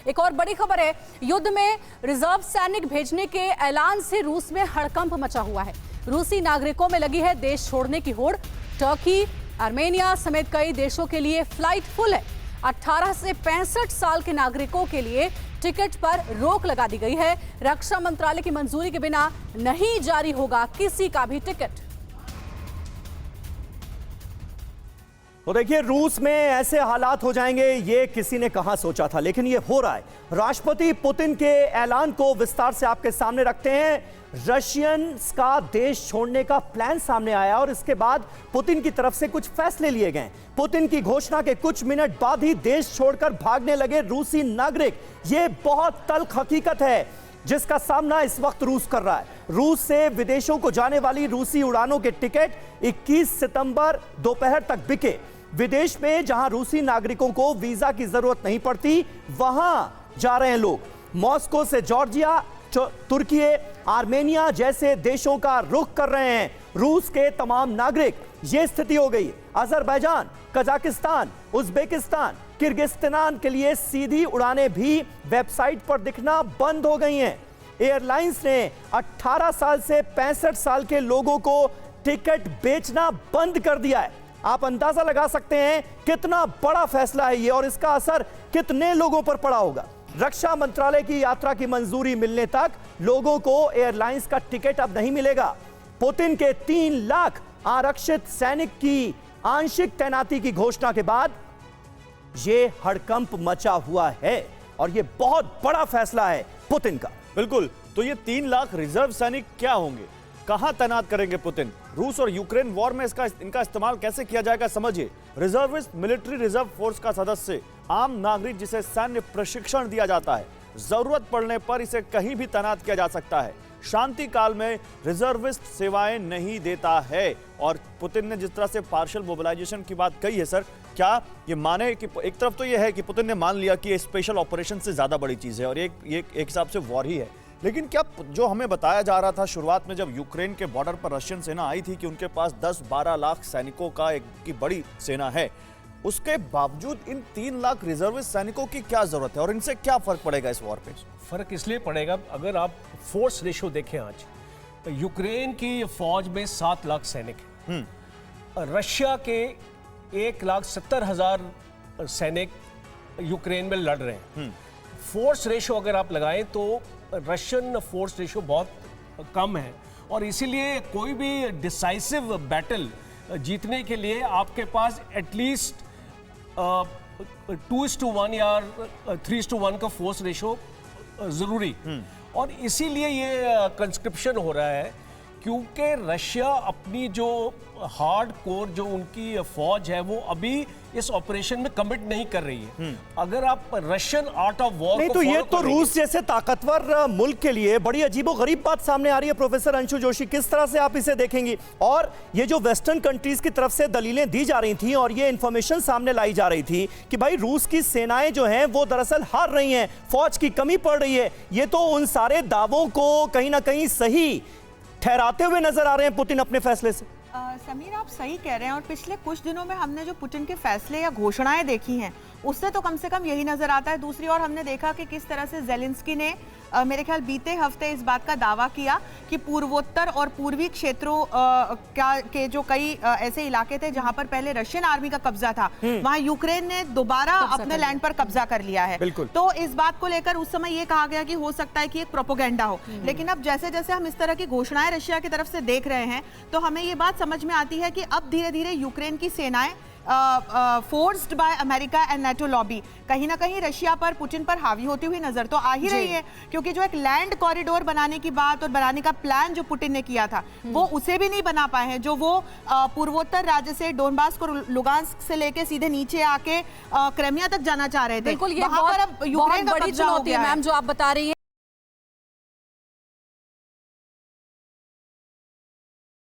एक और बड़ी खबर है, युद्ध में रिजर्व सैनिक भेजने के ऐलान से रूस में हड़कंप मचा हुआ है। रूसी नागरिकों में लगी है देश छोड़ने की होड़। टर्की, आर्मेनिया समेत कई देशों के लिए फ्लाइट फुल है। 18 से 65 साल के नागरिकों के लिए टिकट पर रोक लगा दी गई है। रक्षा मंत्रालय की मंजूरी के बिना नहीं जारी होगा किसी का भी टिकट। तो देखिए, रूस में ऐसे हालात हो जाएंगे ये किसी ने कहां सोचा था, लेकिन ये हो रहा है। राष्ट्रपति पुतिन के ऐलान को विस्तार से आपके सामने रखते हैं। रशियंस का देश छोड़ने का प्लान सामने आया और इसके बाद पुतिन की तरफ से कुछ फैसले लिए गए। पुतिन की घोषणा के कुछ मिनट बाद ही देश छोड़कर भागने लगे रूसी नागरिक। ये बहुत तल्ख हकीकत है जिसका सामना इस वक्त रूस कर रहा है। रूस से विदेशों को जाने वाली रूसी उड़ानों के टिकट 21 सितंबर दोपहर तक बिके। विदेश में जहां रूसी नागरिकों को वीजा की जरूरत नहीं पड़ती, वहां जा रहे हैं लोग। मॉस्को से जॉर्जिया, तुर्की, आर्मेनिया जैसे देशों का रुख कर रहे हैं रूस के तमाम नागरिक। यह स्थिति हो गई। अजरबैजान, कजाकिस्तान, उज्बेकिस्तान, किर्गिस्तान के लिए सीधी उड़ानें भी वेबसाइट पर दिखना बंद हो गई हैं। एयरलाइंस ने 18 साल से 65 साल के लोगों को टिकट बेचना बंद कर दिया है। आप अंदाजा लगा सकते हैं कितना बड़ा फैसला है ये और इसका असर कितने लोगों पर पड़ा होगा। रक्षा मंत्रालय की यात्रा की मंजूरी मिलने तक लोगों को एयरलाइंस का टिकट अब नहीं मिलेगा। पुतिन के 3 लाख आरक्षित सैनिक की आंशिक तैनाती की घोषणा के बाद यह हड़कंप मचा हुआ है और यह बहुत बड़ा फैसला है पुतिन का। बिल्कुल, तो ये 3 लाख रिजर्व सैनिक क्या होंगे, कहां तैनात करेंगे पुतिन? रूस और यूक्रेन वॉर में इनका इस्तेमाल कैसे किया जाएगा, समझिए। रिजर्विस्ट मिलिट्री रिजर्व फोर्स का सदस्य, आम नागरिक जिसे सैन्य प्रशिक्षण दिया जाता है, जरूरत पड़ने पर इसे कहीं भी तैनात किया जा सकता है। शांति काल में रिजर्विस्ट सेवाएं नहीं देता है। और पुतिन ने जिस तरह से पार्शियल मोबिलाइजेशन की बात कही है, सर, क्या ये माने कि एक तरफ तो ये है कि पुतिन ने मान लिया कि ये स्पेशल ऑपरेशन से ज्यादा बड़ी चीज है और एक हिसाब से वॉर ही है, लेकिन क्या जो हमें बताया जा रहा था शुरुआत में जब यूक्रेन के बॉर्डर पर रशियन सेना आई थी कि उनके पास 10-12 लाख सैनिकों का की बड़ी सेना है, उसके बावजूद इन 3 लाख रिजर्विस्ट सैनिकों की क्या जरूरत है और इनसे क्या फर्क पड़ेगा इस वॉर पे? फर्क इसलिए पड़ेगा, अगर आप फोर्स रेशो देखें आज, तो यूक्रेन की फौज में 7 लाख सैनिक हैं। रशिया के 1,70,000 सैनिक यूक्रेन में लड़ रहे हैं। फोर्स रेशो अगर आप लगाएं तो रशियन फोर्स रेशो बहुत कम है और इसीलिए कोई भी डिसाइसिव बैटल जीतने के लिए आपके पास एटलीस्ट 2:1 या 3:1 का फोर्स रेशो जरूरी। और इसीलिए ये कंस्क्रिप्शन हो रहा है क्योंकि रशिया अपनी जो हार्ड कोर जो उनकी फौज है वो अभी इस ऑपरेशन में कमिट नहीं कर रही है। अगर आप रशियन आर्ट ऑफ वॉर नहीं तो ये तो रूस जैसे ताकतवर मुल्क के लिए बड़ी अजीबोगरीब बात सामने आ रही है। प्रोफेसर अंशु जोशी, किस तरह से आप इसे देखेंगी? और ये जो वेस्टर्न कंट्रीज की तरफ से दलीलें दी जा रही थी और ये इंफॉर्मेशन सामने लाई जा रही थी कि भाई रूस की सेनाएं जो हैं वो दरअसल हार रही हैं, फौज की कमी पड़ रही है, ये तो उन सारे दावों को कहीं ना कहीं सही ठहराते हुए नजर आ रहे हैं पुतिन अपने फैसले से। समीर, आप सही कह रहे हैं और पिछले कुछ दिनों में हमने जो पुतिन के फैसले या घोषणाएं देखी हैं उससे तो कम से कम यही नजर आता है। दूसरी ओर हमने देखा कि किस तरह से जेलेंस्की ने मेरे ख्याल बीते हफ्ते इस बात का दावा किया कि पूर्वोत्तर और पूर्वी क्षेत्रों के जो कई ऐसे इलाके थे जहां पर पहले रशियन आर्मी का कब्जा था, वहां यूक्रेन ने दोबारा अपने लैंड पर कब्जा कर लिया है। तो इस बात को लेकर उस समय ये कहा गया कि हो सकता है कि एक प्रोपोगेंडा हो, लेकिन अब जैसे जैसे हम इस तरह की घोषणाएं रशिया की तरफ से देख रहे हैं तो हमें ये बात समझ में आती है कि अब धीरे धीरे यूक्रेन की सेनाएं forced by America and NATO lobby कहीं ना कहीं रशिया पर, पुतिन पर हावी होती हुई नजर तो आ ही रही है। क्योंकि जो एक लैंड कॉरिडोर बनाने की बात और बनाने का प्लान जो पुतिन ने किया था वो उसे भी नहीं बना पाए हैं, जो वो पूर्वोत्तर राज्य से डोनबास को लुगांस्क से लेके सीधे नीचे आके क्रेमिया तक जाना चाह रहे थे। बिल्कुल, ये बहुत बड़ी चुनौती है मैम जो आप बता रही हैं।